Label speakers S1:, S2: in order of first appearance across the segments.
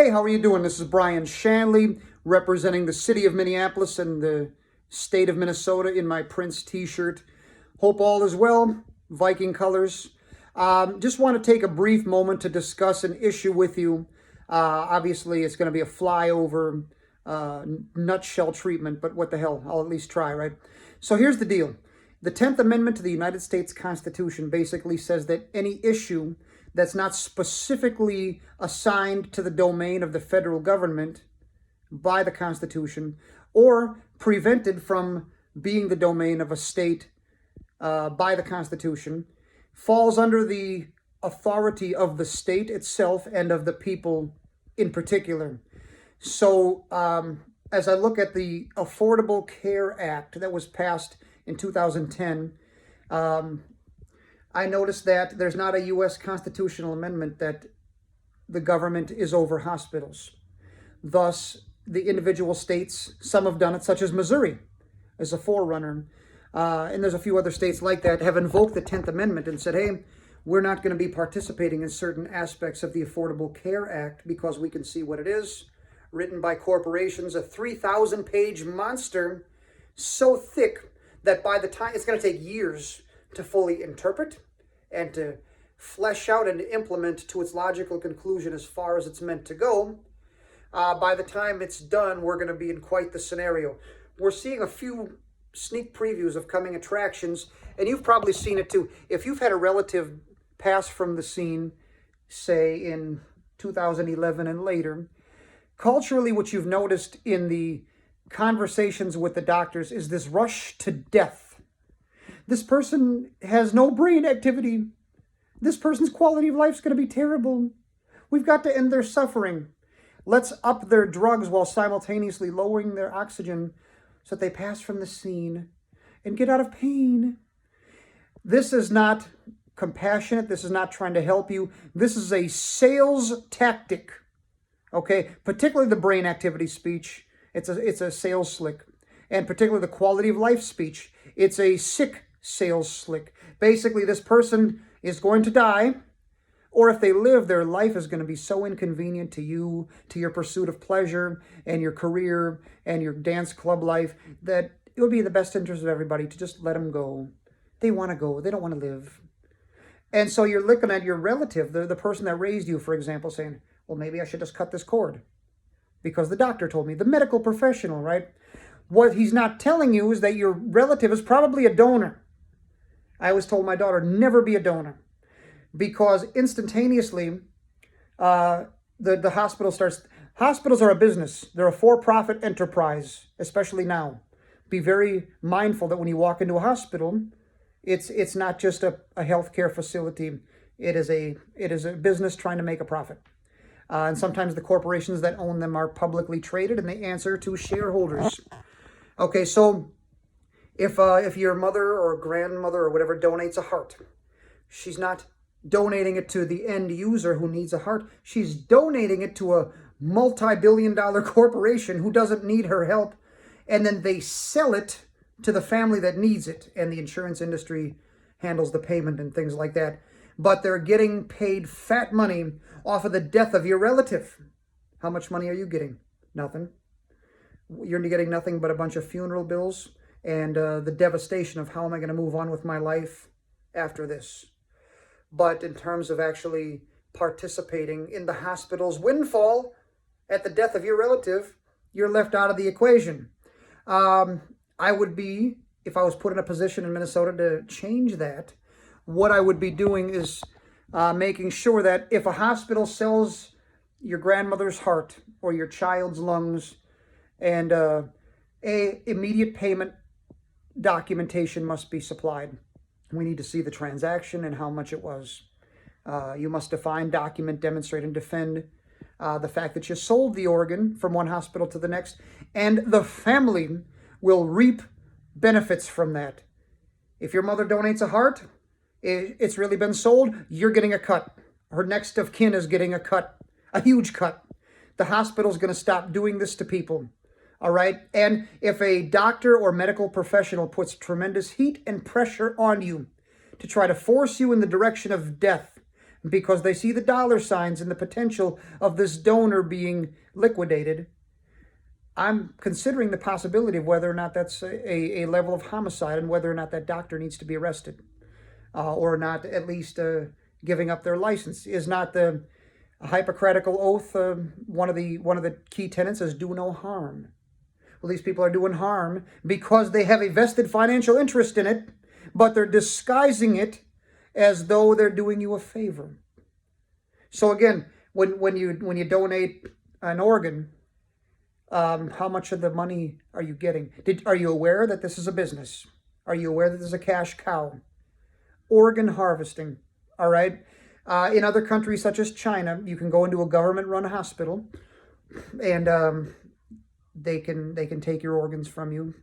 S1: Hey, how are you doing? This is Brian Shanley, representing the city of Minneapolis and the state of Minnesota in my Prince t-shirt. Hope all is well. Viking colors. Just want to take a brief moment to discuss an issue with you. Obviously, it's going to be a flyover nutshell treatment, but what the hell? I'll at least try, right? So here's the deal. The 10th Amendment to the United States Constitution basically says that any issue that's not specifically assigned to the domain of the federal government by the Constitution or prevented from being the domain of a state by the Constitution falls under the authority of the state itself and of the people in particular. So as I look at the Affordable Care Act that was passed in 2010, I noticed that there's not a U.S. constitutional amendment that the government is over hospitals. Thus, the individual states, some have done it, such as Missouri as a forerunner, and there's a few other states like that, have invoked the 10th Amendment and said, hey, we're not going to be participating in certain aspects of the Affordable Care Act because we can see what it is, written by corporations, a 3,000-page monster so thick that by the time it's going to take years to fully interpret and to flesh out and implement to its logical conclusion as far as it's meant to go. By the time it's done, we're going to be in quite the scenario. We're seeing a few sneak previews of coming attractions, and you've probably seen it too. If you've had a relative pass from the scene, say in 2011 and later, culturally what you've noticed in the conversations with the doctors is this rush to death. This person has no brain activity. This person's quality of life is going to be terrible. We've got to end their suffering. Let's up their drugs while simultaneously lowering their oxygen so that they pass from the scene and get out of pain. This is not compassionate. This is not trying to help you. This is a sales tactic. Okay, particularly the brain activity speech. It's a sales slick. And particularly the quality of life speech. It's a sick sales slick. Basically, this person is going to die, or if they live, their life is going to be so inconvenient to you, to your pursuit of pleasure and your career and your dance club life, that it would be in the best interest of everybody to just let them go. They want to go. They don't want to live. And so you're looking at your relative, the person that raised you, for example, saying, well, maybe I should just cut this cord because the doctor told me, the medical professional, right? What he's not telling you is that your relative is probably a donor. I always told my daughter, never be a donor, because instantaneously the hospital starts. Hospitals are a business. They're a for-profit enterprise, especially now. Be very mindful that when you walk into a hospital, it's not just a healthcare facility. It is a business trying to make a profit. And sometimes the corporations that own them are publicly traded and they answer to shareholders. Okay, so if your mother or grandmother or whatever donates a heart, she's not donating it to the end user who needs a heart. She's donating it to a multi-billion-dollar corporation who doesn't need her help, and then they sell it to the family that needs it, and the insurance industry handles the payment and things like that. But they're getting paid fat money off of the death of your relative. How much money are you getting? Nothing. You're getting nothing but a bunch of funeral bills and the devastation of how am I going to move on with my life after this. But in terms of actually participating in the hospital's windfall at the death of your relative, you're left out of the equation. I would be, if I was put in a position in Minnesota to change that, what I would be doing is making sure that if a hospital sells your grandmother's heart or your child's lungs, and a immediate payment documentation must be supplied. We need to see the transaction and how much it was. You must define, document, demonstrate, and defend the fact that you sold the organ from one hospital to the next, and the family will reap benefits from that. If your mother donates a heart, it's really been sold, you're getting a cut. Her next of kin is getting a cut, a huge cut. The hospital's going to stop doing this to people. All right. And if a doctor or medical professional puts tremendous heat and pressure on you to try to force you in the direction of death because they see the dollar signs and the potential of this donor being liquidated, I'm considering the possibility of whether or not that's a level of homicide and whether or not that doctor needs to be arrested, or not at least giving up their license. Is not the Hippocratical oath one of the key tenets is do no harm? Well, these people are doing harm because they have a vested financial interest in it, but they're disguising it as though they're doing you a favor. So again, when you donate an organ, how much of the money are you getting? Are you aware that this is a business? Are you aware that this is a cash cow? Organ harvesting, all right? In other countries such as China, you can go into a government-run hospital, and they can take your organs from you.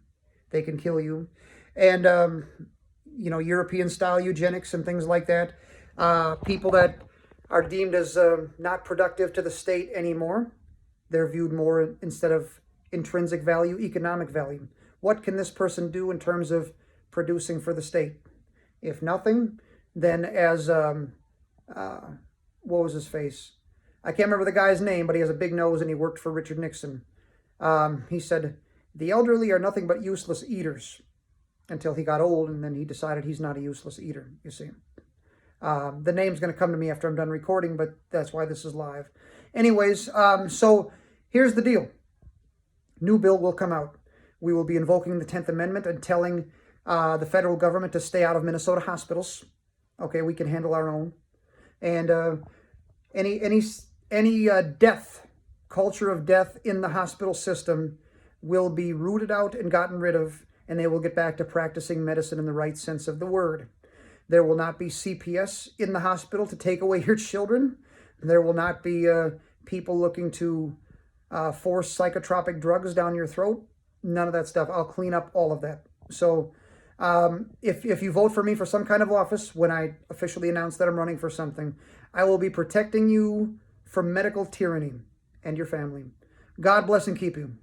S1: They can kill you. And, European-style eugenics and things like that. People that are deemed as not productive to the state anymore, they're viewed more, instead of intrinsic value, economic value. What can this person do in terms of producing for the state? If nothing, then as, what was his face? I can't remember the guy's name, but he has a big nose and he worked for Richard Nixon. He said, the elderly are nothing but useless eaters, until he got old, and then he decided he's not a useless eater, you see. The name's going to come to me after I'm done recording, but that's why this is live. Anyways, so here's the deal. New bill will come out. We will be invoking the 10th Amendment and telling the federal government to stay out of Minnesota hospitals. Okay, we can handle our own. And any death, culture of death in the hospital system will be rooted out and gotten rid of, and they will get back to practicing medicine in the right sense of the word. There will not be CPS in the hospital to take away your children. There will not be people looking to force psychotropic drugs down your throat. None of that stuff. I'll clean up all of that. So if you vote for me for some kind of office, when I officially announce that I'm running for something, I will be protecting you from medical tyranny and your family. God bless and keep you.